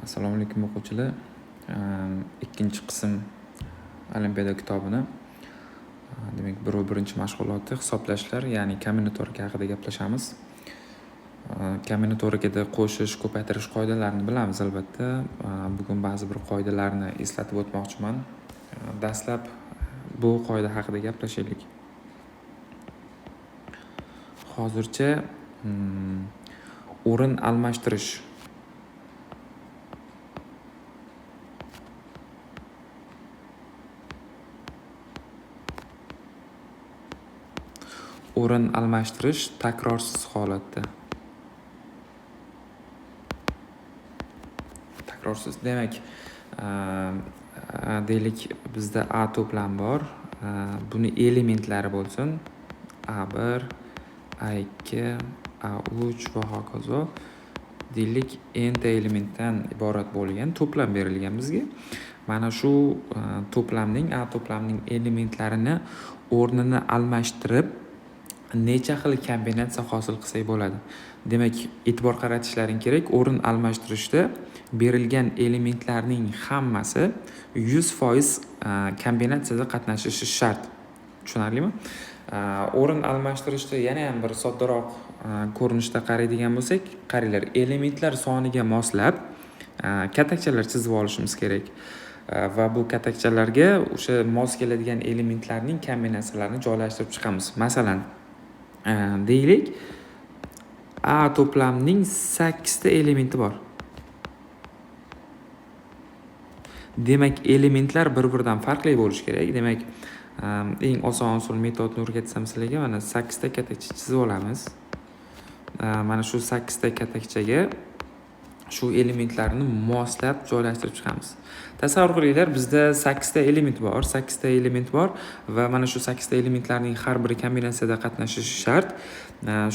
Assalomu alaykum o'quvchilar. Ikkinchi qism olimpiada kitobini demak 1-birinchi mashg'uloti hisoblashlar, ya'ni kombinatorika haqida gaplashamiz. Kombinatorikada qo'shish, ko'paytirish qoidalarini bilamiz albatta. Bugun ba'zi bir qoidalarni eslatib o'tmoqchiman. Dastlab bu qoida haqida gaplashaylik. Hozircha o'rin almashtirish takrorsiz holatda. Takrorsiz demak, deylik bizda A to'plam bor. Buni elementlari bo'lsin A1, A2, A3 va hokazo. Deylik n ta elementdan iborat bo'lgan to'plam berilgan bizga. Mana shu to'plamning A to'plamning elementlarini o'rnini almashtirib necha xil kombinatsiya hosil qilsak bo'ladi. Demak, e'tibor qaratishlaring kerak. O'rin almashtirishda berilgan elementlarning hammasi 100% kombinatsiyada qatnashishi shart. Tushunarlimi? O'rin almashtirishda yana ham bir soddaroq ko'rinishda qaraydigan bo'lsak, qaranglar, elementlar soniga moslab katakchalar chizib olishimiz kerak. Va bu katakchalarga o'sha mos keladigan elementlarning kombinatsiyalarini joylashtirib chiqamiz. Masalan, deylik A to'plamning 8 ta elementi bor. Demak, elementlar bir-biridan farqli bo'lishi kerak. Demak, eng oson usul metodni o'rgatsam sizlarga, mana 8 ta katakcha chizib olamiz. Mana shu 8 ta katakchaga shu elementlarni moslab joylashtirib chiqamiz. Tasavvur qilinglar, bizda 8 ta element bor va mana shu 8 ta elementlarning har biri kombinatsiyada qatnashishi shart.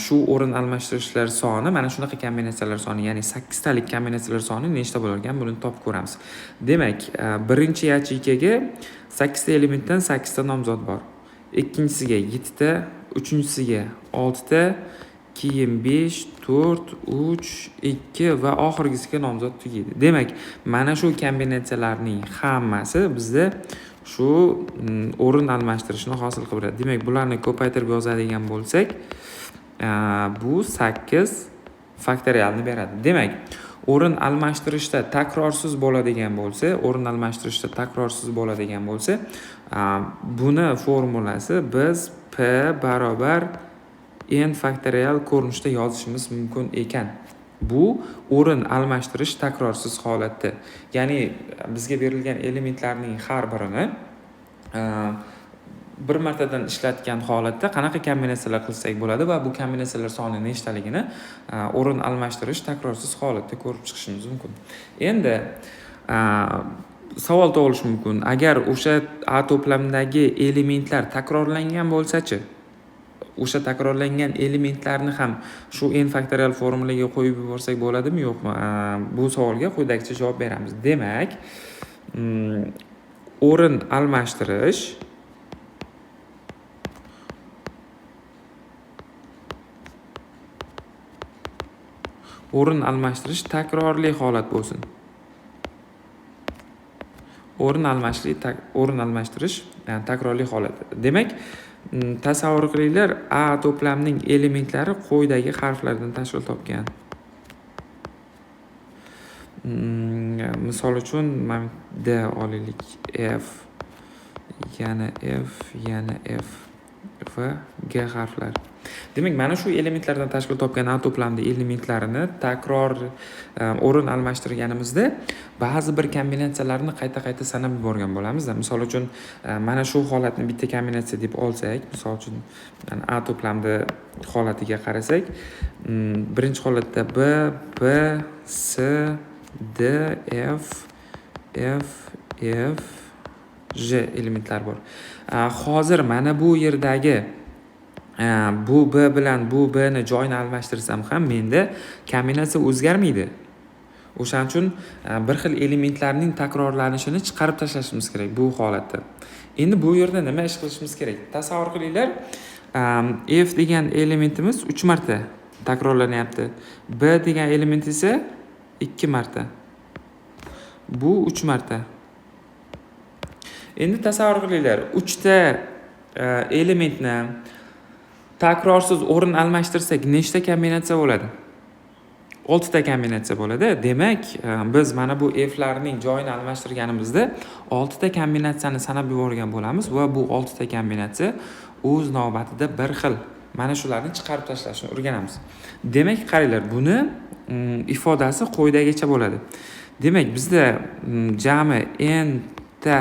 Shu o'rin almashtirishlar soni, mana shunaqa kombinatsiyalar soni, ya'ni 8 talik kombinatsiyalar soni nechta bo'lar ekan, buni topib ko'ramiz. Demak, birinchi yacheykaga 8 ta elementdan 8 ta nomzod bor. Ikkinchisiga 7 ta, uchinchisiga 6 ta, keyin 5, 4, 3, 2 va oxirgisiga nomzod tugaydi. Demak, mana shu kombinatsiyalarning hammasi bizda shu o'rin almashtirishni hosil qilib beradi. Demak, bularni ko'paytirib yozadigan bo'lsak, bu 8 faktorialni beradi. Demak, o'rin almashtirishda takrorsiz bo'ladigan bo'lsa, buni formulasi biz P barobar n faktorial ko'rinishda yozishimiz mumkin ekan. Bu o'rin almashtirish takrorsiz holatda. Ya'ni bizga berilgan elementlarning har birini bir martadan ishlatgan holatda qanaqa kombinatsiyalar qilsak bo'ladi va bu kombinatsiyalar soni nechtaligini o'rin almashtirish takrorsiz holatda ko'rib chiqishimiz mumkin. Endi savol tug'ilishi mumkin. Agar o'sha A to'plamdagi elementlar takrorlangan bo'lsa-chi? O'sha takrorlangan elementlarni ham shu n faktorial formulaga qo'yib yuborsak bo'ladimi, yo'qmi? Bu savolga quyidagicha javob beramiz. Demak, o'rin almashtirish takrorli holat bo'lsin. O'rin almashtirish takrorli holat. Demak, tasavvur qilinglar, A to'plamning elementlari quyidagi harflardan tashkil topgan. Misol uchun, mana D olaylik, F, yana F, yana F va G harflar. Demak, mana shu elementlardan tashkil topgan A to'plamning elementlarini takror o'rin almashtirganimizda ba'zi bir kombinatsiyalarni qayta-qayta sanab yuborgan bo'lamiz. Misol uchun, mana shu holatni bitta kombinatsiya deb olsak, misol uchun A to'plamda holatiga qarasak, birinchi holatda B, B, C, D, F, F, F, J elementlar bor. Hozir mana bu yerdagi bu B bilan bu B ni joyini almashtirsam ham menda kombinatsiya o'zgarmaydi. O'shaning uchun bir xil elementlarning takrorlanishini chiqarib tashlashimiz kerak bu holatda. Endi bu yerda nima ish qilishimiz kerak? Tasavvur qilinglar, F degan elementimiz 3 marta takrorlanyapti. B degan element esa 2 marta. Bu 3 marta. Endi tasavvur qilinglar, 3 ta elementni takrorsiz o'rin almashtirsak nechta kombinatsiya bo'ladi? 6 ta kombinatsiya bo'ladi. Demak, biz mana bu f'larning joyini almashtirganimizda 6 ta kombinatsiyani sanab yuborgan bo'lamiz va bu 6 ta kombinatsiya o'z navbatida bir xil. Mana shularni chiqarib tashlashni o'rganamiz. Demak, qaranglar, buni ifodasi quyidagicha bo'ladi. Demak, bizda jami n ta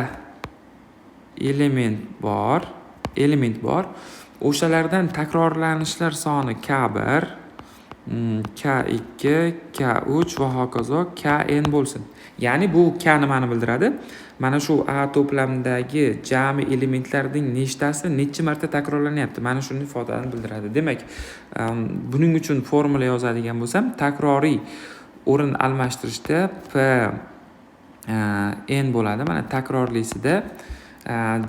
element bor. O'shalardan takrorlanishlar soni k1, k2, k3 va hokazo kn bo'lsin. Ya'ni bu k nimani bildiradi? Mana shu A to'plamidagi jami elementlarning nechtasi necha marta takrorlanyapti? Mana shuni ifodani bildiradi. Demak, buning uchun formula yozadigan bo'lsam, takroriy o'rin almashtirishda p n bo'ladi. Mana takrorlisida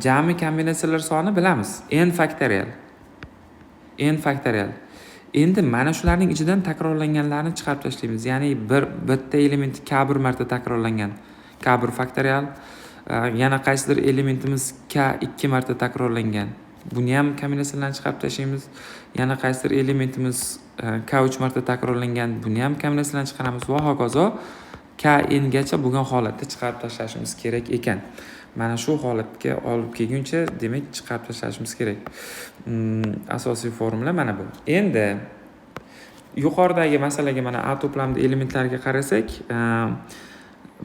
jami kombinatsiyalar soni bilamiz. n faktorial. Endi mana shularning ichidan takrorlanganlarni chiqarib tashlaymiz. Ya'ni bitta element k1 marta takrorlangan, k1 faktorial, yana qaysidir elementimiz k2 marta takrorlangan. Buni ham kombinatsiyalarni chiqarib tashlaymiz. Yana qaysidir elementimiz k3 marta takrorlangan, buni ham kombinatsiyalarni chiqaramiz va hokazo kn gacha bo'lgan holatda chiqarib tashlashimiz kerak ekan. Mana shu holatga olib kelguncha, demak, chiqarib tashlashimiz kerak. Asosiy formula mana bu. Endi yuqoridagi masalaga mana A to'plamida elementlarga qarasak,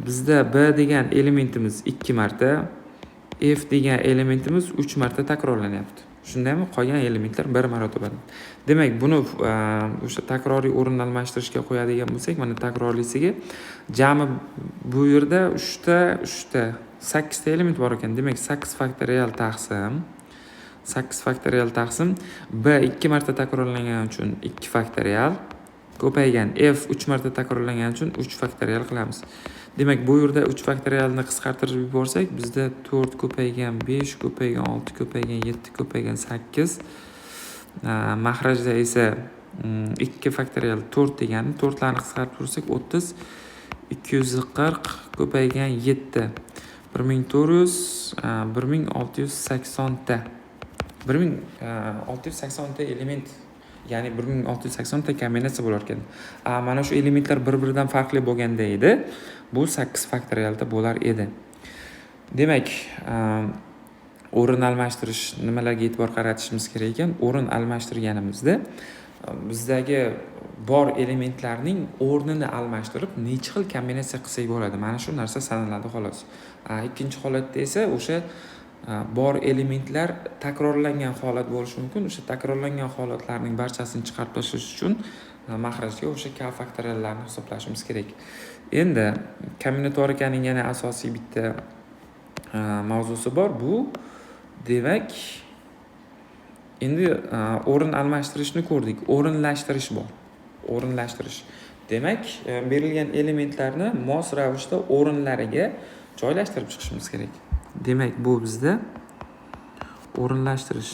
bizda B degan elementimiz 2 marta, F degan elementimiz 3 marta takrorlanyapti. Shundaymi? Qolgan elementlar 1 marotaba. Demak, buni o'sha takroriy o'rin almashtirishga qo'yadigan bo'lsak, mana takrorlisiga jami bu yerda 3 ta 8 ta element bor ekan. Demak, 8 faktorial taqsim B 2 marta takrorlangani uchun 2 faktorial ko'paygan F 3 marta takrorlangani uchun 3 faktorial qilamiz. Demak, bu yerda 3 faktorialni qisqartirib yuborsak, bizda 4 ko'paygan 5 ko'paygan 6 ko'paygan 7 ko'paygan 8, mahrajda esa 2 faktorial 4 degani 4 larni qisqartirib tursak 30, 240 ko'paygan 7, 1400, 1680 ta. 1680 ta element, ya'ni 1680 ta kombinatsiya bo'lar ekan. Mana shu elementlar bir-biridan farqli bo'lganda edi, bu 8 faktorialda bo'lar edi. Demak, o'rin almashtirish nimalarga e'tibor qaratishimiz kerak ekan? O'rin almashtirganimizda bizdagi bor elementlarning o'rnini almashtirib necha xil kombinatsiya qilsak bo'ladi. Mana shu narsa sanaladi xolos. Ikkinchi holatda esa o'sha bor elementlar takrorlangan holat bo'lishi mumkin. O'sha takrorlangan holatlarning barchasini chiqarib tashlash uchun mahrajga o'sha k faktoriallarni hisoblashimiz kerak. Endi kombinatorikaning yana asosiy bitta mavzusi bor. Bu demak, endi o'rin almashtirishni ko'rdik. O'rinlashtirish bor. Demak, berilgan elementlarni mos ravishda o'rinlariga joylashtirib chiqishimiz kerak. Demak, bu bizda o'rinlashtirish.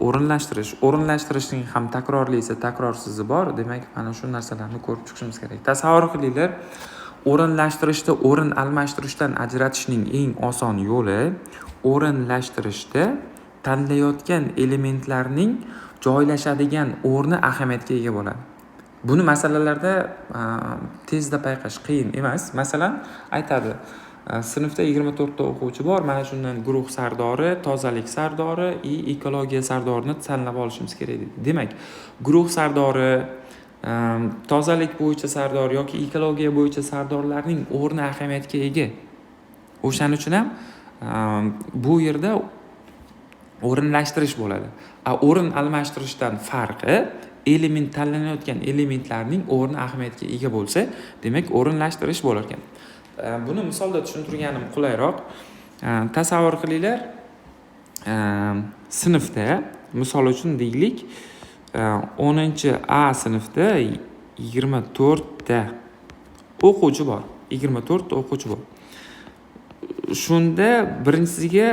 O'rinlashtirishning ham takrorlisi, takrorsizi bor. Demak, mana shu narsalarni ko'rib chiqishimiz kerak. Tasavvur qilinglar, o'rinlashtirishda o'rin almashtirishdan ajratishning eng oson yo'li o'rinlashtirishda tanlayotgan elementlarning joylashadigan o'rni ahamiyatga ega bo'ladi. Buni masalalarda tezda payqash qiyin emas. Masalan, aytadi, sinfda 24 ta o'quvchi bor. Mana shundan guruh sardori, tozalik sardori, ekologiya sardorini tanlab olishimiz kerak dedi. Demak, guruh sardori, tozalik bo'yicha sardor yoki ekologiya bo'yicha sardorlarning o'rni ahamiyatga ega. O'shaning uchun ham bu yerda o'rinlashtirish bo'ladi. O'rin almashtirishdan farqi element tanlanayotgan elementlarning o'rni ahamiyatga ega bo'lsa, demak o'rinlashtirish bo'lar ekan. Buni misolda tushuntirganim qulayroq. Tasavvur qilinglar, sinfda misol uchun deylik, 10A sinfda 24 ta o'quvchi bor. Shunda birinchisiga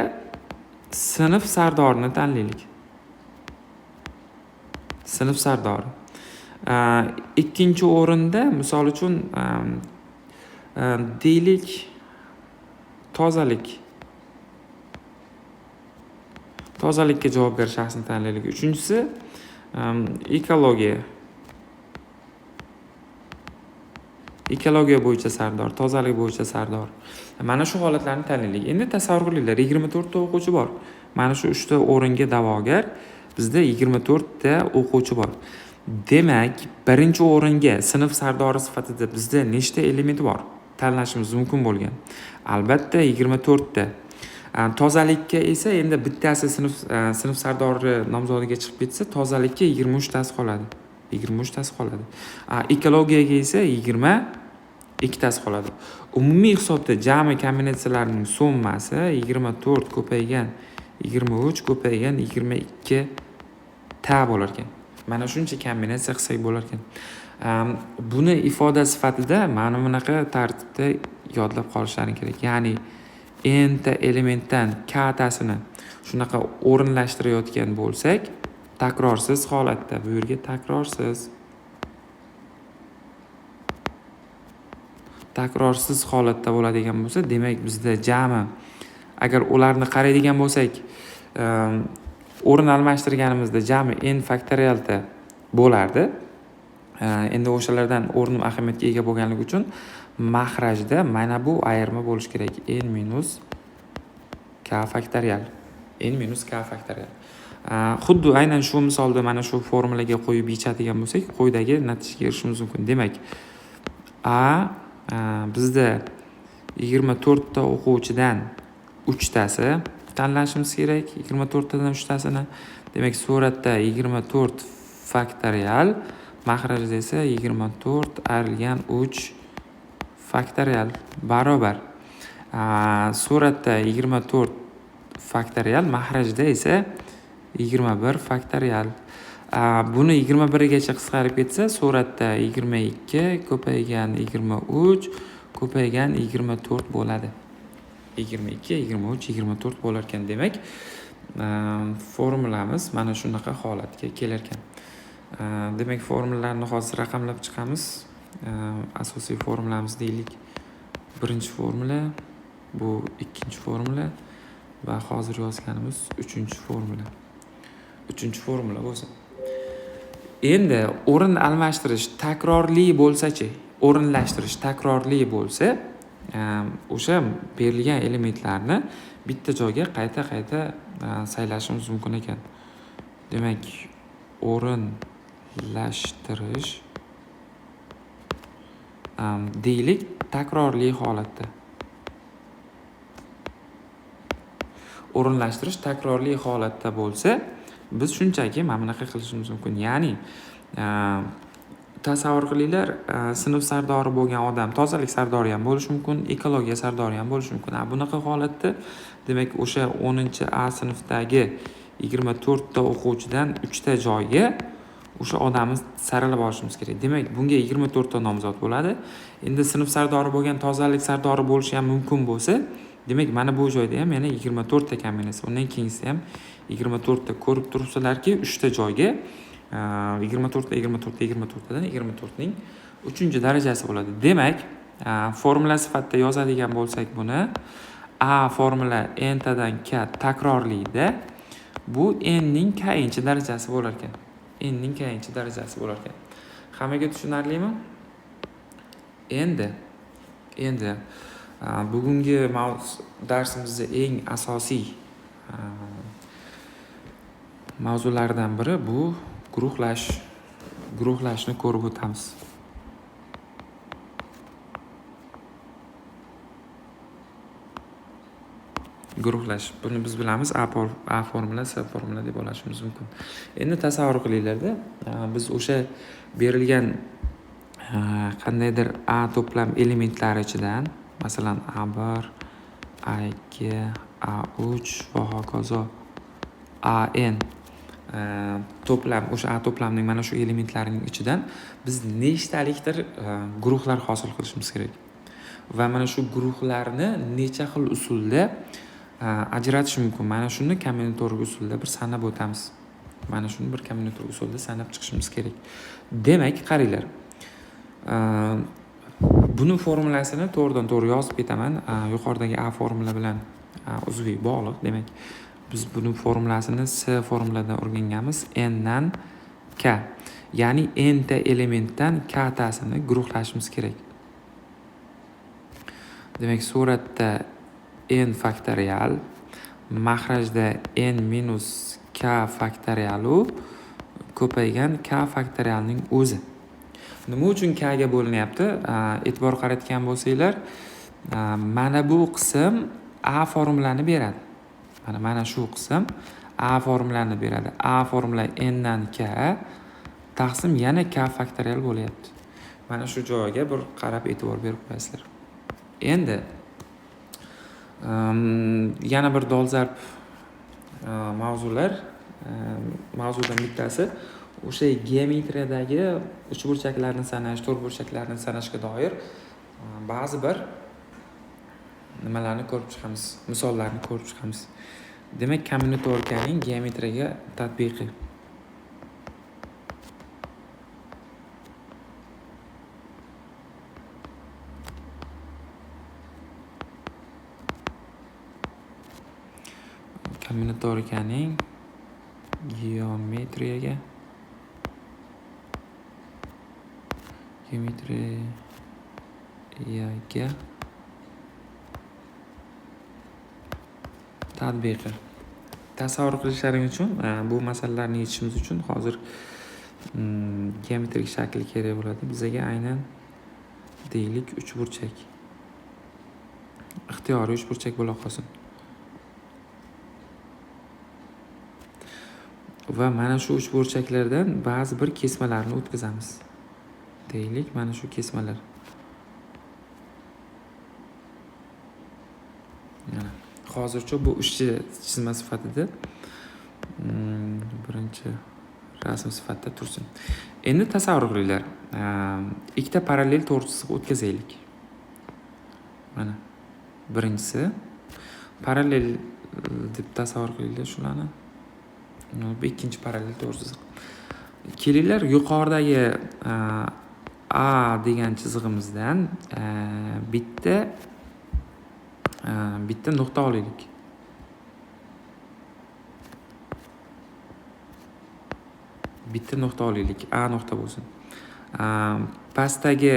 sinf sardorini tanlaylik. Sinf sardori. Ikkinchi o'rinda misol uchun deylik tozalikka javobgar shaxsni tanlaylik. Uchinchisi ekologiya bo'yicha sardor, tozalik bo'yicha sardor. Mana shu holatlarni tanlaylik. Endi tasavvur qilinglar, 24 ta o'quvchi bor. Mana shu 3 ta o'ringa da'vogar, bizda 24 ta o'quvchi bor. Demak, birinchi o'ringa sinf sardori sifatida bizda nechta element bor? Tanlashimiz mumkin bo'lgan. Albatta 24 ta. Tozalikka esa endi bittasi sinf sardori nomzodiga chiqib ketsa, tozalikka 23 tasi qoladi. 23 tasi qoladi. Ekologiyaga esa 22 tasi qoladi. Umumiy hisobda jami kombinatsiyalarning summasi 24 ko'paygan 23 ko'paygan 22 ta bo'lar ekan. Mana shuncha kombinatsiya qilsak bo'lar ekan. Buni ifoda sifatida mana bunaqa tartibda yodlab qolishlaring kerak. Ya'ni n ta elementdan k tasini shunaqa o'rinlashtirayotgan bo'lsak, takrorsiz holatda, bu yerga takrorsiz holatda bo'ladigan bo'lsa, demak bizda jami agar ularni qaraydigan bo'lsak, o'rin almashtirganimizda jami n faktorialda bo'lardi. Endi o'shalardan o'rnim ahamiyatga ega bo'lganligi uchun mahrajda mana bu ayirma bo'lishi kerak. n minus k faktorial. Xuddi aynan shu misolda mana shu formulaga qo'yib yechadigan bo'lsak, quyidagi natijaga erishishimiz mumkin. Demak, bizda 24 ta o'quvchidan 3 tasi tanlashimiz kerak. 24 tadan 3 tasini. Demak, suratda 24 faktorial, mahrajda esa 24 ayrilgan 3 faktorial barobar. Suratda 24 faktorial, mahrajda esa 21 faktorial. Buni 21 gacha qisqarib ketsa, suratda 22 ko'paygan 23 ko'paygan 24 bo'ladi. 22, 23, 24 bo'lar ekan. Demak, formulamiz mana shunaqa holatga kelar ekan. Demak, formulalarni hozir raqamlab chiqamiz. Asosiy formulamiz deylik. Birinchi formula, bu ikkinchi formula va hozir yozganimiz uchinchi formula. Uchinchi formula bo'lsin. Endi o'rin almashtirish takrorli bo'lsa-chi, o'rinlashtirish takrorli bo'lsa, o'sha berilgan elementlarni bitta joyga qayta saylashimiz mumkin ekan. Demak, o'rinlashtirish deylik takrorli holatda. O'rinlashtirish takrorli holatda bo'lsa, biz shunchaki mana bunaqa qilishimiz mumkin. Ya'ni tasavvur qilinglar, sinf sardori bo'lgan odam tozalik sardori ham bo'lishi mumkin, ekologiya sardori ham bo'lishi mumkin. Bunaqa holatda demak o'sha 10A sinfdagi 24 ta o'quvchidan 3 ta joyga o'sha odamni saralab olishimiz kerak. Demak, bunga 24 ta nomzod bo'ladi. Endi sinf sardori bo'lgan tozalik sardori bo'lishi ham mumkin bo'lsa, demak, mana bu joyda ham yana 24 ta kombinatsiya. Undan keyingisi ham 24 ta ko'rib turibsizlarki, 3 ta joyga 24 tadan 24 ning 3-darajasi bo'ladi. Demak, formula sifatida yozadigan bo'lsak buni, a formula n tadan k takrorlida, bu n ning k-inchi darajasi bo'lar ekan. Hammaga tushunarlimi? Endi bugungi darsimizda eng asosiy mavzulardan biri bu guruhlashni ko'rib o'tamiz. Guruhlash. Buni biz bilamiz, A formula, S formula deb olishimiz mumkin. Endi tasavvur qilinglarda, biz o'sha berilgan qandaydir A to'plam elementlari ichidan, masalan, A1, A2, A3 va hokazo AN to'plam, o'sha A to'plamning mana shu elementlarining ichidan biz nechtalikdir guruhlar hosil qilishimiz kerak. Va mana shu guruhlarni necha xil usulda ajratish mumkin. Mana shuni kombinatorlik usulida bir sanab o'tamiz. Mana shuni bir kombinator usulda sanab chiqishimiz kerak. Demak, qaranglar. Buni formulasini to'g'ridan-to'g'ri yozib ketaman. Yuqoridagi A formula bilan uzviy bog'liq. Demak, biz buni formulasini S formuladan o'rganganmiz. N dan K. Ya'ni n ta elementdan k tasini guruhlashimiz kerak. Demak, suratda n faktorial, mahrajda n minus k faktorialu ko'paygan k faktorialning o'zi. Nima uchun k ga bo'linyapti? E'tibor qaratgan bo'lsanglar, mana bu qism A formulani beradi. Mana shu qism A formulani beradi. A formula n dan k taqsim yana k faktorial bo'lyapti. Mana shu joyga bir qarab e'tibor berib qo'yasizlar. Endi yana bir dolzarb mavzudan bittasi o'sha geometriyadagi uchburchaklarni sanash, to'rtburchaklarni sanashga doir ba'zi bir nimalarni ko'rib chiqamiz, misollarni ko'rib chiqamiz. Demak, kombinatorikaning geometriyaga tatbiqi. Kombinatorikaning geometriyaga tatbiqi. Tasavvur qilishlaring uchun, bu masalalarni yechishimiz uchun hozir geometrik shakl kerak bo'ladi. Bizga aynan deylik uchburchak. Ixtiyoriy uchburchak bo'la qolsin. Va mana shu uchburchaklardan ba'zi bir kesmalarni o'tkazamiz. Deylik, mana shu kesmalar. Mana hozircha bu uchchi chizma sifatida birinchi rasm sifatida tursin. Endi tasavvur qilinglar. Ikkita parallel to'g'ri o'tkazaylik. Mana birinchisi parallel deb tasavvur qilinglar shularni. Bu ikkinchi parallel to'g'ri chiziq. Kelinglar, yuqoridagi A degan chizig'imizdan bitta nuqta olaylik. Bitta nuqta olaylik. A nuqta bo'lsin. Pastdagi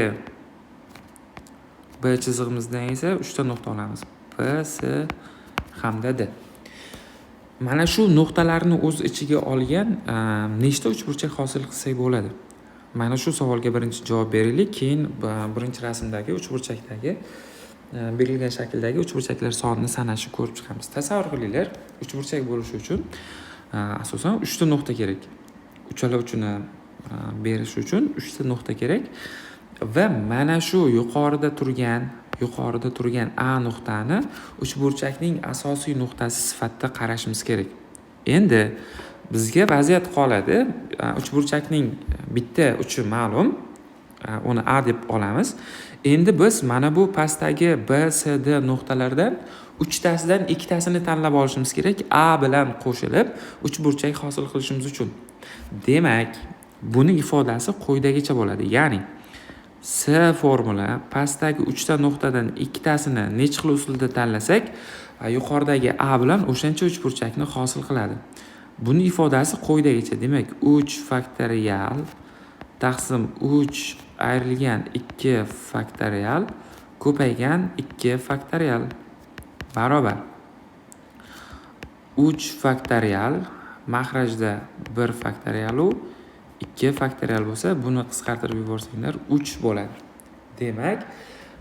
B chizig'imizdan esa 3 ta nuqta olamiz. B, S hamda D. Mana shu nuqtalarni o'z ichiga olgan nechta uchburchak hosil qilsak bo'ladi? Mana shu savolga birinchi javob beraylik, keyin birinchi rasmdagi uchburchakdagi berilgan shakldagi uchburchaklar sonini sanashni ko'rib chiqamiz. Tasavvur qilinglar, uchburchak bo'lishi uchun asosan 3 ta nuqta kerak. Uchala uchini berish uchun 3 ta nuqta kerak va mana shu yuqorida turgan A nuqtani uchburchakning asosiy nuqtasi sifatida qarashimiz kerak. Endi bizga vaziyat qoladi. Uchburchakning bitta uchi ma'lum. Uni A deb olamiz. Endi biz mana bu pastdagi B, C, D nuqtalardan 3 tasidan 2 tasini tanlab olishimiz kerak. A bilan qo'shilib uchburchak hosil qilishimiz uchun. Demak, buning ifodasi quyidagicha bo'ladi. Ya'ni S formula pastdagi 3 ta nuqtadan 2 tasini nechta xil usulda tanlasak, yuqoridagi A bilan o'shancha uchburchakni hosil qiladi. Buning ifodasi quyidagicha. Demak, 3 faktorial taqsim 3 ayrilgan 2 faktorial ko'paygan 2 faktorial barobar 3 faktorial mahrajda 1 faktorialu 2 faktorial bo'lsa, buni qisqartirib yuborsanglar 3 bo'ladi. Demak,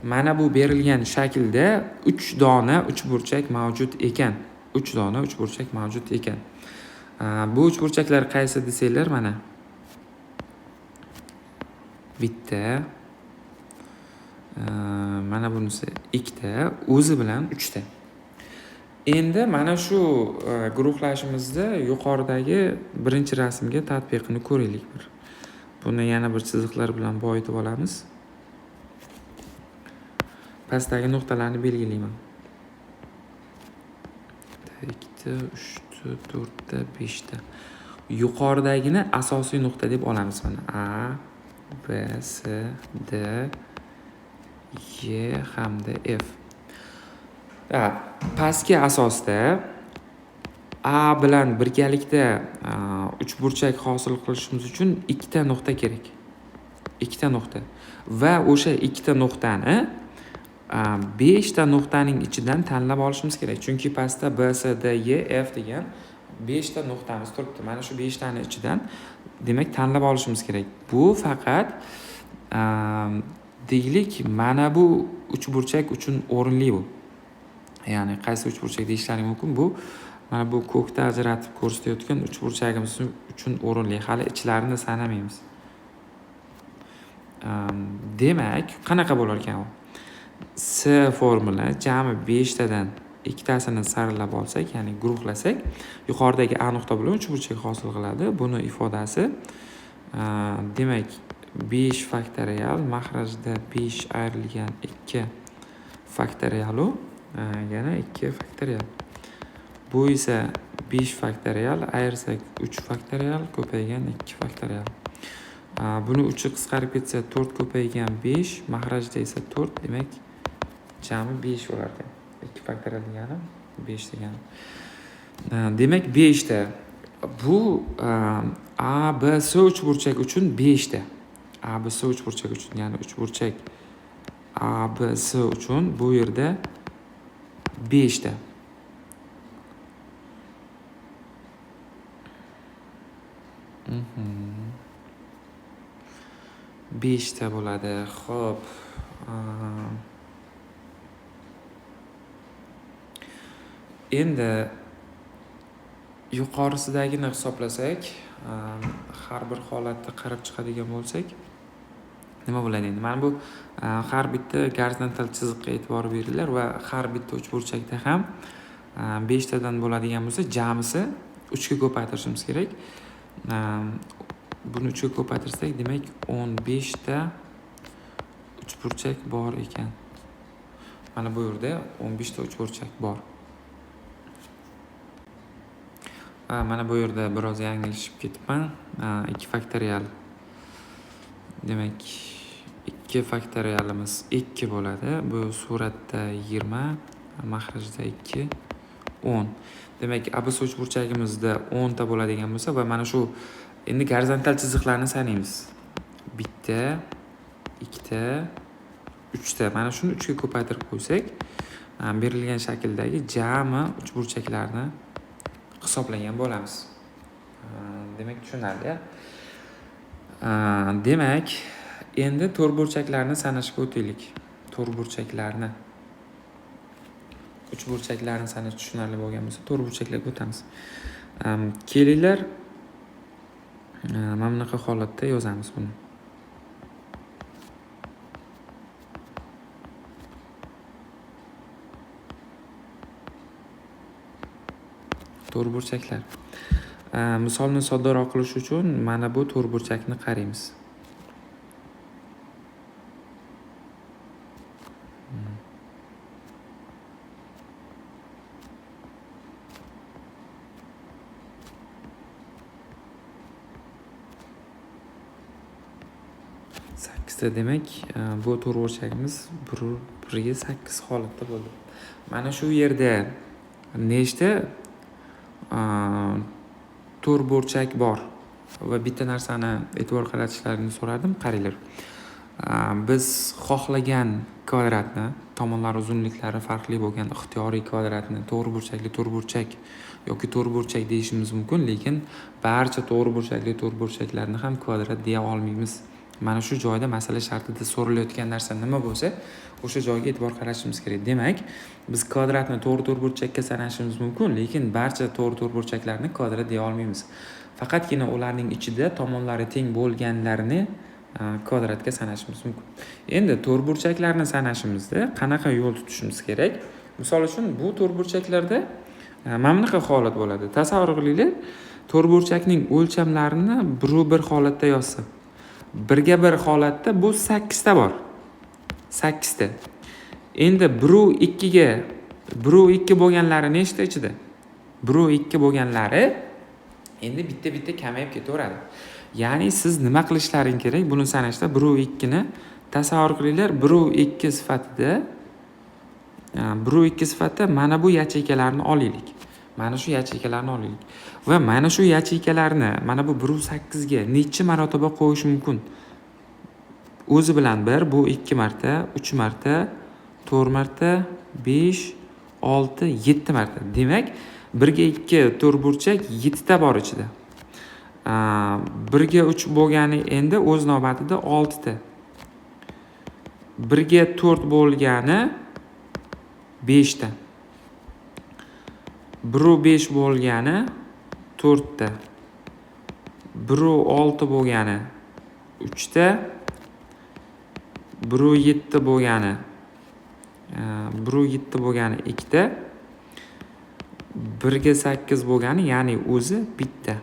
mana bu berilgan shaklda 3 dona uchburchak mavjud ekan. 3 dona uchburchak mavjud ekan. Bu uchburchaklar qaysi desanglar, mana bitta, mana bunisi ikkita, o'zi bilan 3 ta. Endi mana shu guruhlashimizda yuqoridagi birinchi rasmga tatbiqini ko'raylik bir. Buni yana bir chiziqlar bilan boyitib olamiz. Pastdagi nuqtalarni belgilayman. 2 ta, 3 ta, 4 ta, 5 ta. yuqoridagini asosiy nuqta deb olamiz mana. A, B, C, D, E hamda F. Pastki asosda A bilan birgalikda uchburchak hosil qilishimiz uchun ikkita nuqta kerak. Ikkita nuqta. Va o'sha ikkita nuqtani 5 ta nuqtaning ichidan tanlab olishimiz kerak. Chunki pastda B, C, D, E, F degan 5 ta nuqtamiz turibdi. Mana shu 5 taning ichidan demak tanlab olishimiz kerak. Bu faqat deylik, mana bu uchburchak uchun o'rinli bu. Ya'ni qaysi uchburchak deyishlaring mumkin. Bu mana bu ko'kda ajratib ko'rsatayotgan uchburchagimiz uchun o'rinli. Hali ichlarini sanamaymiz. Demak, qanaqa bo'lar ekan u? C formula jami 5 tadan ikkitasini saralab olsak, ya'ni guruhlasak, yuqoridagi A nuqta bilan uchburchak hosil qiladi. Buni ifodasi demak 5 faktorial mahrajda 5 ayrilgan 2 faktorial yana 2 faktorial. Bu esa 5 faktorial ayirsak 3 faktorial ko'paygan 2 faktorial. Buni 3 qisqarib ketsa 4 ko'paygan 5, mahrajda esa 4, demak jami 5 bo'lar ekan. 2 faktorial degani 5 degani. Demak 5 ta. Bu A, B, C uchburchak uchun 5 ta. A, B, C uchburchak uchun, ya'ni uchburchak A, B, C uchun bu yerda 5 ta. Beshta bo'ladi. Xo'p. Endi yuqorisidagini hisoblasak, har bir holatda qarab chiqadigan bo'lsak, nima bo'ladi endi? Mana bu har bitta gorizontal chiziqqa e'tibor beringlar va har bitta uchburchakda ham 5 tadan bo'ladigan bo'lsa, jamisi 3 ga ko'paytirishimiz kerak. Buni 3 ga ko'paytirsak, demak 15 ta uchburchak bor ekan. Mana bu yerda 15 ta uchburchak bor. Mana bu yerda biroz yanglishib ketibman. 2 faktorial. Demak 2 faktorialimiz 2 bo'ladi. Bu suratda 20, mahrajda 2, 10. Demak, abs uchburchagimizda 10 ta bo'ladigan bo'lsa va mana shu endi gorizontal chiziqlarni sanaymiz. 1 ta, 2 ta, 3 ta. Mana shuni 3 ga ko'paytirib qo'ysak, berilgan shakldagi jami uchburchaklarni hisoblagan bo'lamiz. Demak, tushunarli. Demak, endi to'rtburchaklarni sanashga o'taylik. To'rtburchaklarni uchburchaklarni sanash tushunarli bo'lgan bo'lsa, to'rtburchaklarga o'tamiz. Kelinglar, mana bunaqa holatda yozamiz buni. To'rtburchaklar. Misolni soddaroq qilish uchun mana bu to'rtburchakni qaraymiz. Demak, bu to'rtburchagimiz 1 ga 8 holatda bo'ldi. Mana shu yerda nechta to'rtburchak bor va bitta narsani e'tibor qaratishlarini so'radim. Qaranglar. Biz xohlagan kvadratni, tomonlar uzunliklari farqli bo'lgan ixtiyoriy kvadratni to'rtburchak yoki to'rtburchak deyishimiz mumkin, lekin barcha to'rtburchaklarni ham kvadrat deya olmaymiz. Mana shu joyda masala shartida so'ralayotgan narsa nima bo'lsa, o'sha joyga e'tibor qaratishimiz kerak. Demak, biz kvadratni to'rtburchakka sanashimiz mumkin, lekin barcha to'rtburchaklarni kvadrat deya olmaymiz. Faqatgina ularning ichida tomonlari teng bo'lganlarini kvadratga sanashimiz mumkin. Endi to'rtburchaklarni sanashimizda qanaqa yo'l tutishimiz kerak? Misol uchun, bu to'rtburchaklarda mana bunaqa holat bo'ladi. Tasavvur qilinglar, to'rtburchakning o'lchamlarini bir holatda yozsak. 1 ga 1 holatda bu 8 ta bor. 8 ta. Endi 1 2 bo'lganlari nechta ichida? 1 2 bo'lganlari Endi bitta kamayib ketaveradi. Ya'ni siz nima qilishlaring kerak? Buni sanashda 1 va 2 ni tasavvur qilinglar. 1 va 2 sifatida 1 va 2 sifatida mana bu yacheykalarni olaylik. Mana shu yacheykalarni olaylik. Va mana shu yacheykalarni mana bu 1 va 8 ga necha marotaba qo'yish mumkin? O'zi bilan 1, bu 2 marta, 3 marta, 4 marta, 5, 6, 7 marta. Demak, 1 ga 2 to'rtburchak 7 ta bor ichida. 1 ga 3 bo'lgani endi o'z navbatida 6 ta. 1 ga 4 bo'lgani 5 ta. 1 va 5 bo'lgani 4 ta. 1 va 6 bo'lgani 3 ta. 1 va 7 bo'lgani 2 ta. 1 ga 8 bo'lgani, ya'ni o'zi bitta.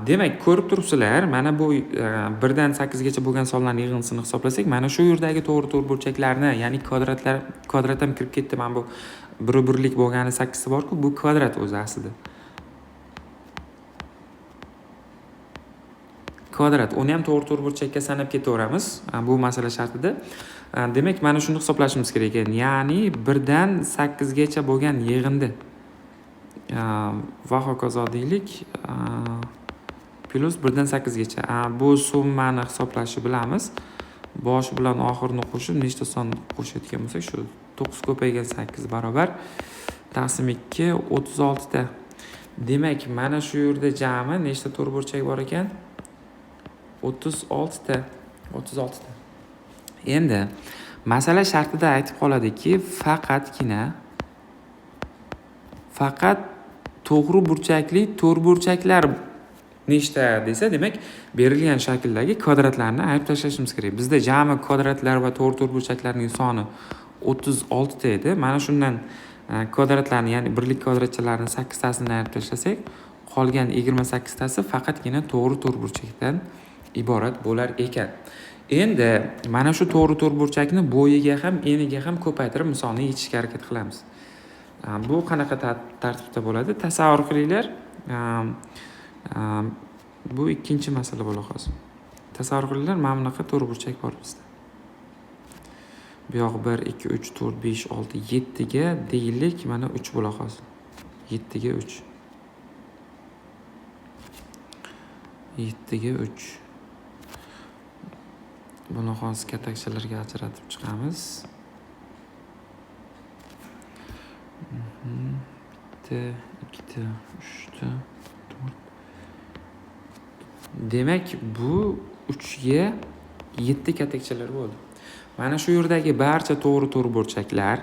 Demak, ko'rib turibsizlar, mana bu 1 dan 8 gacha bo'lgan sonlarning yig'indisini hisoblasak, mana shu yerdagi to'g'ri to'rtburchaklarni, ya'ni kvadrat ham kirib ketdi. Mana bu 1/1lik bo'lgani 8 ta bor-ku, bu kvadrat o'zi aslida. Kvadrat, uni ham to'g'ri to'rtburchakka sanab ketaveramiz. Bu masala shartida. Demak, mana shuni hisoblashimiz kerak ekan. Ya'ni 1 dan 8 gacha bo'lgan yig'indi va hokazo deylik, plus 1 dan 8 gacha. Bu summani hisoblashni bilamiz. Boshi bilan oxirini qo'shib, nechta son qo'shayotgan bo'lsak, shu 9 ko'paygan 8 barobar taqsim 2 36 ta. Demak, mana shu yerda jami nechta to'rtburchak bor ekan? 36 ta. Endi masala shartida aytib qoladiki, faqat to'g'ri burchakli to'rtburchaklar nechta desa, demak, berilgan shakldagi kvadratlarni ayirib tashlashimiz kerak. Bizda jami kvadratlar va to'rtburchaklarning soni 36 ta edi. Mana shundan kvadratlarni, ya'ni birlik kvadratchalarning 8 tasini ayirib tashlasak, qolgan 28 tasi faqatgina to'g'ri to'rtburchakdan iborat bo'lar ekan. Endi mana shu to'g'ri to'rtburchakni bo'yiga ham, eniga ham ko'paytirib misolni yechishga harakat qilamiz. Bu qanaqa tartibda bo'ladi? Tasavvur qilinglar. Bu ikkinchi masala bo'la qolsin. Tasavvur qilinglar, mana bunaqa to'rtburchak bor bizda. Bu yoq 1, 2, 3, 4, 5, 6, 7 ga deylik, mana 3 bo'la qolsin. 7 ga 3. 7 ga 3. Buni hozir katakchalarga ajratib chiqamiz. 1, 2, 3, 4. Demak, bu 3 ga 7 katakchalar bo'ldi. Mana shu yerdagi barcha to'g'ri to'rtburchaklar,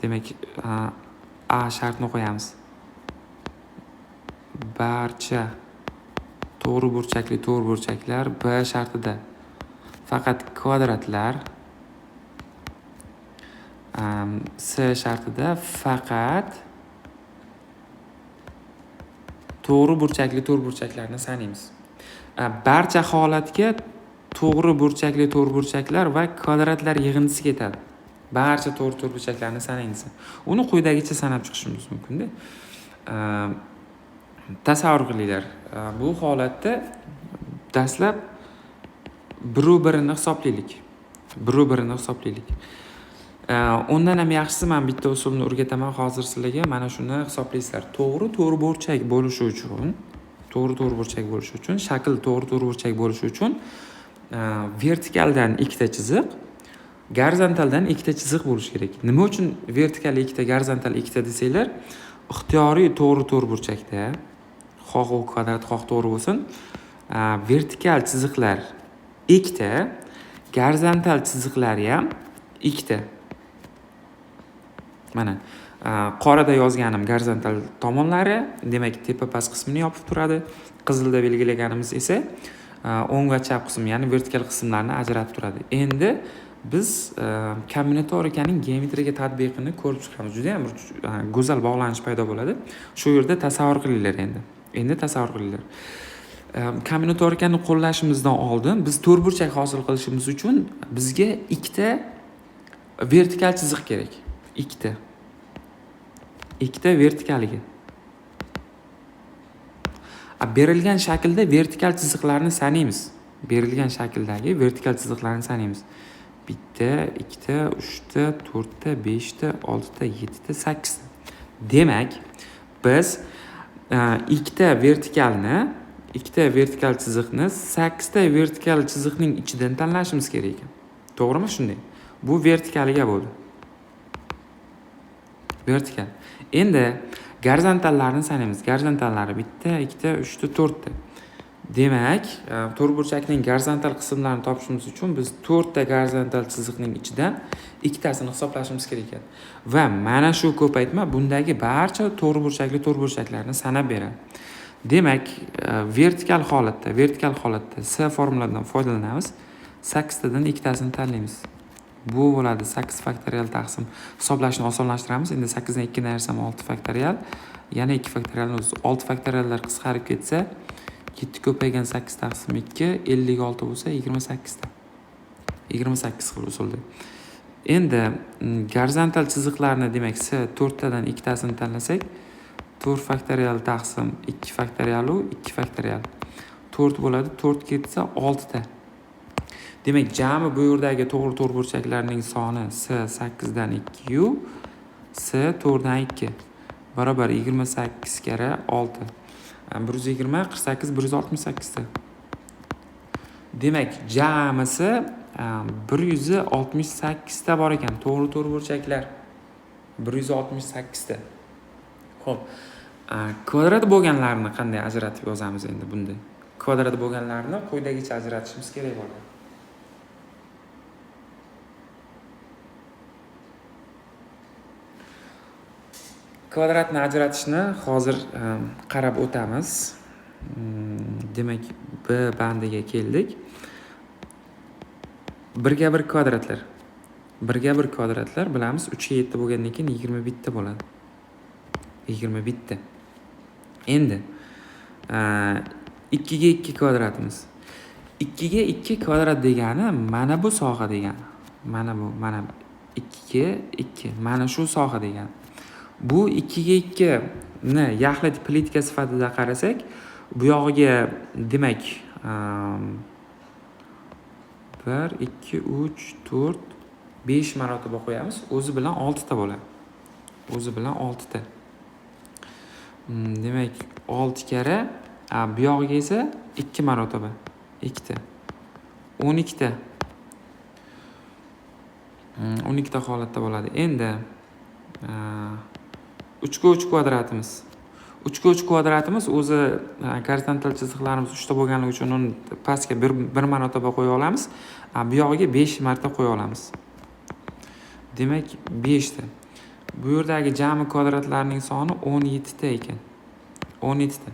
demak, A shartni qo'yamiz. Barcha to'g'ri burchakli to'rtburchaklar B shartida faqat kvadratlar, C shartida faqat to'g'ri burchakli to'rtburchaklarni sanaymiz. Barcha holatga to'g'ri burchakli to'rtburchaklar va kvadratlar yig'indisi ketadi. Barcha to'g'ri to'rtburchaklarni sanaymiz. Uni quyidagicha sanab chiqishimiz mumkin-da. Tasavvur qilinglar. Bu holatda dastlab 1 va 1ni hisoblaylik. Undan ham yaxshisi, men bitta usulni o'rgataman hozir sizlarga. Mana shuni hisoblaysizlar. To'g'ri to'rtburchak bo'lishi uchun, shakl to'g'ri to'rtburchak bo'lishi uchun vertikaldan ikkita chiziq, gorizontaldan ikkita chiziq bo'lishi kerak. Nima uchun vertikal ikkita, gorizontal ikkita desanglar, ixtiyoriy to'g'ri to'rtburchakda xoh u kvadrat, xoh to'g'ri bo'lsin, vertikal chiziqlar ikkita, gorizontal chiziqlar ham ikkita. Mana qorada yozganim gorizontal tomonlari, demak, tepa past qismini yopib turadi. Qizilda belgilaganimiz esa o'ng va chap qism, ya'ni vertikal qismlarni ajratib turadi. Endi biz kombinatorikaning geometriyaga tatbiqini ko'rib chiqamiz. Juda ham go'zal bog'lanish paydo bo'ladi. Shu yerda tasavvur qilinglar endi tasavvur qilinglar. Kombinatorikani qo'llashimizdan oldin biz to'rtburchak hosil qilishimiz uchun bizga ikkita vertikal chiziq kerak. Ikkita vertikaliga. Berilgan shaklda vertikal chiziqlarni sanaymiz. Berilgan shakldagi vertikal chiziqlarni sanaymiz. 1 ta, 2 ta, 3 ta, 4 ta, 5 ta, 6 ta, 7 ta, 8 ta. Demak, biz ikkita vertikal chiziqni 8 ta vertikal chiziqning ichidan tanlashimiz kerak ekan. To'g'rimi shunday? Bu vertikaliga bo'ldi. Vertikal. Endi gorizontallarni sanaymiz. Gorizontallari 1 ta, 2 ta, 3 ta, 4 ta. Demak, to'rtburchakning gorizontal qismlarini topishimiz uchun biz 4 ta gorizontal chiziqning ichidan ikkitasini hisoblashimiz kerak ekan. Va mana shu ko'paytma bundagi barcha to'rtburchaklarni sanab beradi. Demak, vertikal holatda S formulasidan foydalanamiz. 8 tadan ikkitasini tanlaymiz. Bu bo'ladi 8 faktorial taqsim. Hisoblashni osonlashtiramiz. Endi 8 dan 2 ni ayrsam 6 faktorial, yana 2 faktorialni o'zi 6 faktoriallar qisqarib ketsa, 7 ko'paygan 8 taqsim 2 56 bo'lsa 28 ta. 28 xil usulda. Endi gorizontal chiziqlarni demak S 4 tadan ikkitasini tanlasak, 4 faktorial taqsim 2 faktorial u 2 faktorial 4 bo'ladi. 4 ketsa 6 ta. Demak, jami bu yerdagi to'g'ri to'rtburchaklarning soni S 8 dan 2 u S 4 dan 2 barobar 28 kara 6. 120, 48, 168 ta. Demak, jamisi 168 ta bor ekan. To'g'ri to'rtburchaklar 168 ta. Xo'p, kvadrat bo'lganlarni qanday ajratib yozamiz endi bunda? Kvadrat bo'lganlarni quyidagicha ajratishimiz kerak bo'ladi. Kvadratni ajratishni hozir qarab o'tamiz. Demak, B bandiga keldik. 1 ga 1 kvadratlar. 1 ga 1 kvadratlar bilamiz 3 ga 7 bo'lgandan keyin 21 ta bo'ladi. 21 ta. Endi 2 ga 2 kvadratimiz. 2 ga 2 kvadrat degani mana bu soha degani. Mana 2 ga 2. Mana shu soha degani. Bu 2 ga 2 ni yaxlit plitka sifatida qarasak, bu yog'iga demak 1, 2, 3, 4, 5 marotaba qo'yamiz. O'zi bilan 6 ta bo'ladi. O'zi bilan 6 ta. Demak, 6 kara bu yog'iga esa 2 marotaba. 2 ta. 12 ta. 12 ta holatda bo'ladi. Endi 3 ga 3 kvadratimiz. 3 ga 3 kvadratimiz o'zi gorizontal chiziqlarimiz 3 ta bo'lganligi uchun uni pastga 1 marotaba qo'ya olamiz. Bu yog'iga 5 marta qo'ya olamiz. Demak, 5 ta. Bu yerdagi jami kvadratlarning soni 17 ta ekan. 17 ta.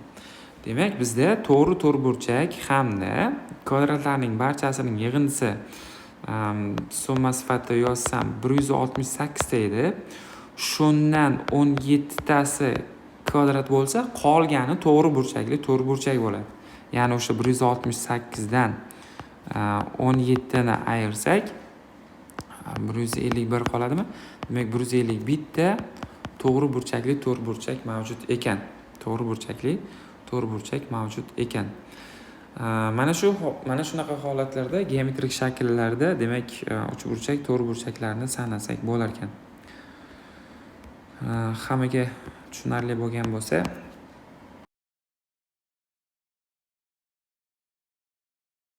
Demak, bizda to'g'ri to'rtburchak hamda kvadratlarning barchasining yig'indisi summa sifatida yozsam 168 ta edi. Shundan 17 tasi kvadrat bo'lsa, qolgani to'g'ri to'rtburchak bo'ladi. Ya'ni o'sha 168 dan 17 ni ayirsak 151 qoladimi? Demak, 151 ta to'g'ri burchakli to'rtburchak mavjud ekan. To'g'ri burchakli to'rtburchak mavjud ekan. Mana shunaqa holatlarda geometrik shakllarda demak uchburchak, to'rtburchaklarni sanasak bo'lar ekan. Hammaga tushunarli bo'lgan bo'lsa